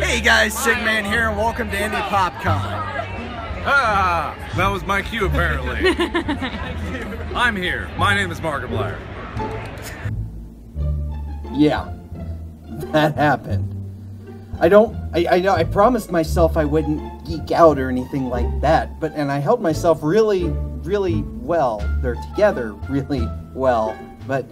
Hey guys, Sigman here, and welcome to Indy Pop Con. Ah, that was my cue apparently. I'm here. My name is Markiplier. Yeah, that happened. I promised myself I wouldn't geek out or anything like that, and I held myself really well. They're together really well, but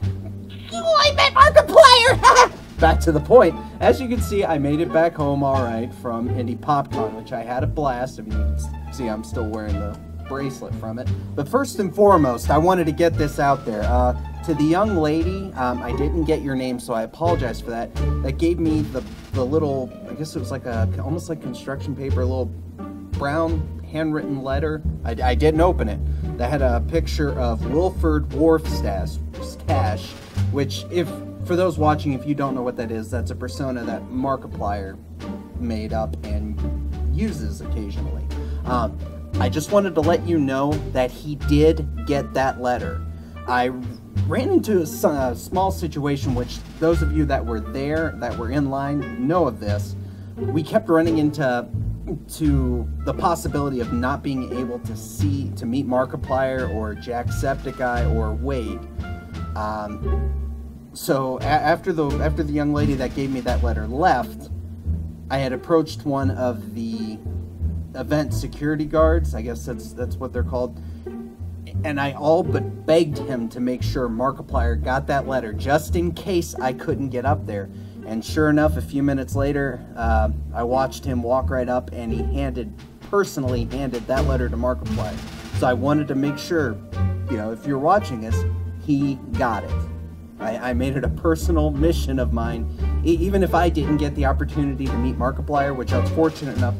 I met Markiplier! Back to the point. As you can see, I made it back home all right from Indy Pop Con, which I had a blast. I mean, you can see I'm still wearing the bracelet from it. But first and foremost, I wanted to get this out there. To the young lady, I didn't get your name, so I apologize for that. That gave me the little, I guess it was like almost like construction paper, a little brown handwritten letter. I didn't open it. That had a picture of Wilford Wharf's stash, which, for those watching, if you don't know what that is, that's a persona that Markiplier made up and uses occasionally. I just wanted to let you know that he did get that letter. I ran into a small situation, which those of you that were there, that were in line, know of this. We kept running into the possibility of not being able to meet Markiplier or Jacksepticeye or Wade. So after the young lady that gave me that letter left, I had approached one of the event security guards, I guess that's what they're called, and I all but begged him to make sure Markiplier got that letter just in case I couldn't get up there. And sure enough, a few minutes later, I watched him walk right up, and he personally handed that letter to Markiplier. So I wanted to make sure, if you're watching this, he got it. I made it a personal mission of mine, even if I didn't get the opportunity to meet Markiplier, which I was fortunate enough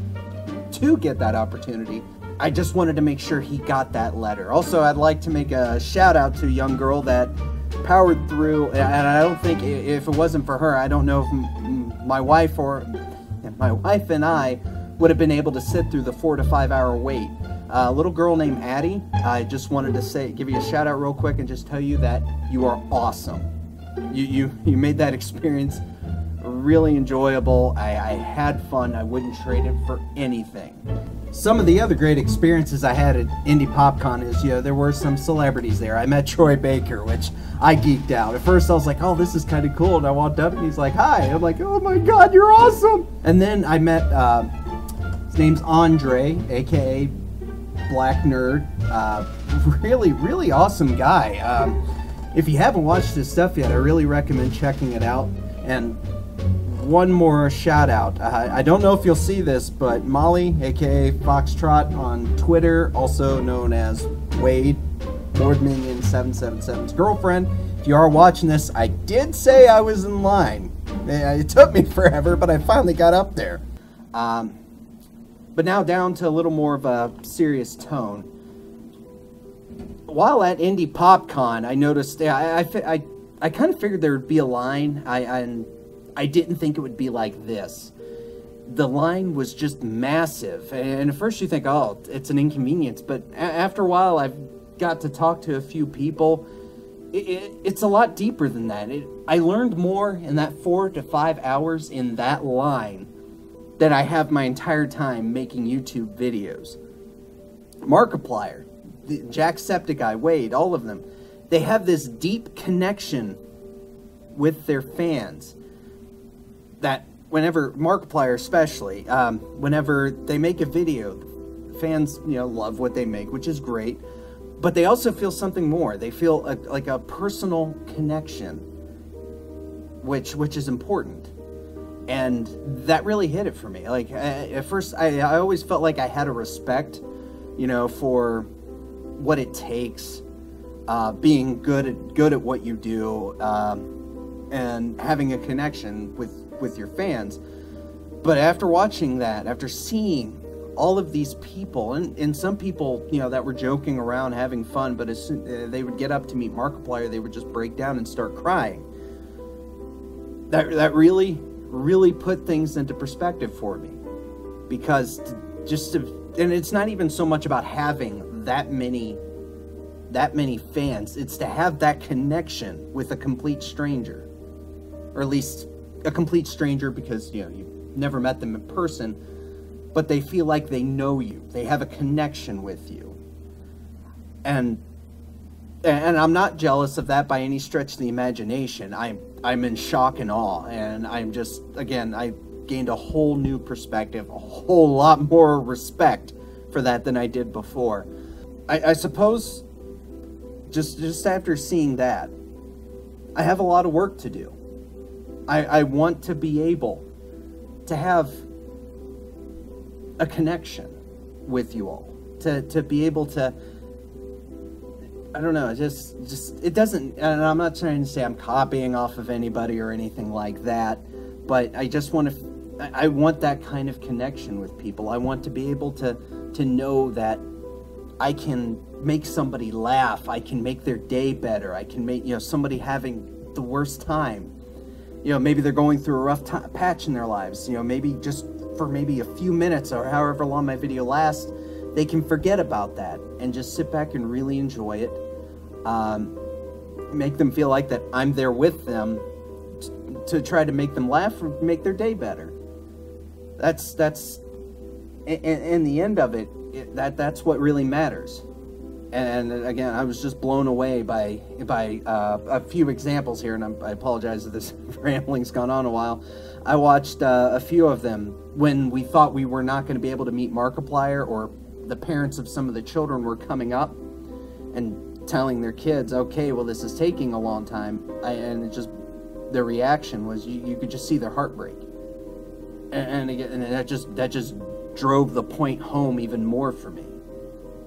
to get that opportunity. I just wanted to make sure he got that letter. Also, I'd like to make a shout out to a young girl that powered through, and I don't think, if it wasn't for her, I don't know if my wife and I would have been able to sit through the 4 to 5 hour wait. A little girl named Addie, I just wanted to give you a shout out real quick and just tell you that you are awesome. You made that experience really enjoyable. I had fun. I wouldn't trade it for anything. Some of the other great experiences I had at Indy Pop Con is, there were some celebrities there. I met Troy Baker, which I geeked out. At first I was like, oh, this is kind of cool. And I walked up and he's like, hi. I'm like, oh my God, you're awesome. And then I met, his name's Andre, aka Black Nerd. Really awesome guy. If you haven't watched his stuff yet, I really recommend checking it out. And one more shout out. I don't know if you'll see this, but Molly, aka Foxtrot on Twitter, also known as Wade, LordMinion777's girlfriend. If you are watching this, I did say I was in line. It took me forever, but I finally got up there. But now down to a little more of a serious tone. While at Indy Pop Con, I noticed, I kind of figured there would be a line. I didn't think it would be like this. The line was just massive, and at first you think, oh, it's an inconvenience, but after a while I've got to talk to a few people. It's a lot deeper than that. I learned more in that 4 to 5 hours in that line than I have my entire time making YouTube videos. Markiplier, Jacksepticeye, Wade, all of them, they have this deep connection with their fans that whenever, Markiplier especially, whenever they make a video, fans, love what they make, which is great, but they also feel something more. They feel like a personal connection, which is important. And that really hit it for me. Like, at first, I always felt like I had a respect, for what it takes, being good at what you do, and having a connection with your fans. But after watching that, after seeing all of these people, and some people, that were joking around, having fun, but as soon they would get up to meet Markiplier, they would just break down and start crying. That really put things into perspective for me, because and it's not even so much about having that many fans, it's to have that connection with a complete stranger, or at least a complete stranger, because you never met them in person, but they feel like they know you. They have a connection with you. And I'm not jealous of that by any stretch of the imagination. I'm in shock and awe, and I'm just, again, I gained a whole new perspective, a whole lot more respect for that than I did before. I suppose just after seeing that, I have a lot of work to do. I want to be able to have a connection with you all, to be able to, I don't know, just it doesn't, and I'm not trying to say I'm copying off of anybody or anything like that, but I just want to, I want that kind of connection with people. I want to be able to know that I can make somebody laugh, I can make their day better, I can make, somebody having the worst time. Maybe they're going through a rough patch in their lives, maybe just for maybe a few minutes or however long my video lasts, they can forget about that and just sit back and really enjoy it. Make them feel like that I'm there with them to try to make them laugh or make their day better. That's in the end of it, that's what really matters. And again, I was just blown away by a few examples here, and I apologize if this rambling's gone on a while. I watched a few of them when we thought we were not going to be able to meet Markiplier, or the parents of some of the children were coming up and telling their kids, okay, well, this is taking a long time, and it just, their reaction was, you could just see their heartbreak. And again, and that just drove the point home even more for me.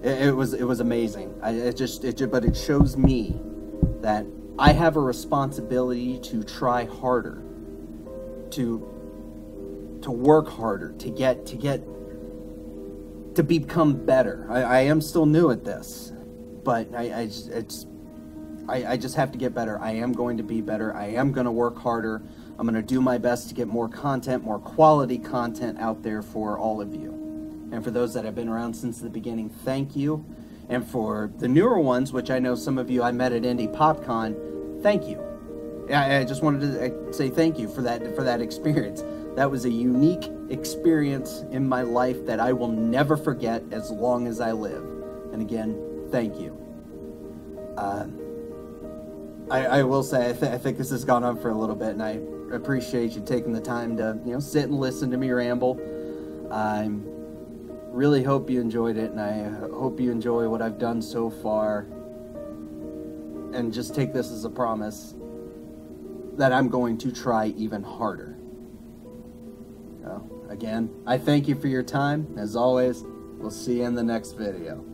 It was amazing. But it shows me that I have a responsibility to try harder, to work harder, to become better. I am still new at this, but I just have to get better. I am going to be better. I am going to work harder. I'm going to do my best to get more content, more quality content out there for all of you. And for those that have been around since the beginning, thank you. And for the newer ones, which I know some of you I met at Indy Pop Con, thank you. I just wanted to say thank you for that experience. That was a unique experience in my life that I will never forget as long as I live. And again, thank you. I will say, I think this has gone on for a little bit, and I appreciate you taking the time to sit and listen to me ramble. I really hope you enjoyed it, and I hope you enjoy what I've done so far. And just take this as a promise that I'm going to try even harder. So, again, I thank you for your time. As always, we'll see you in the next video.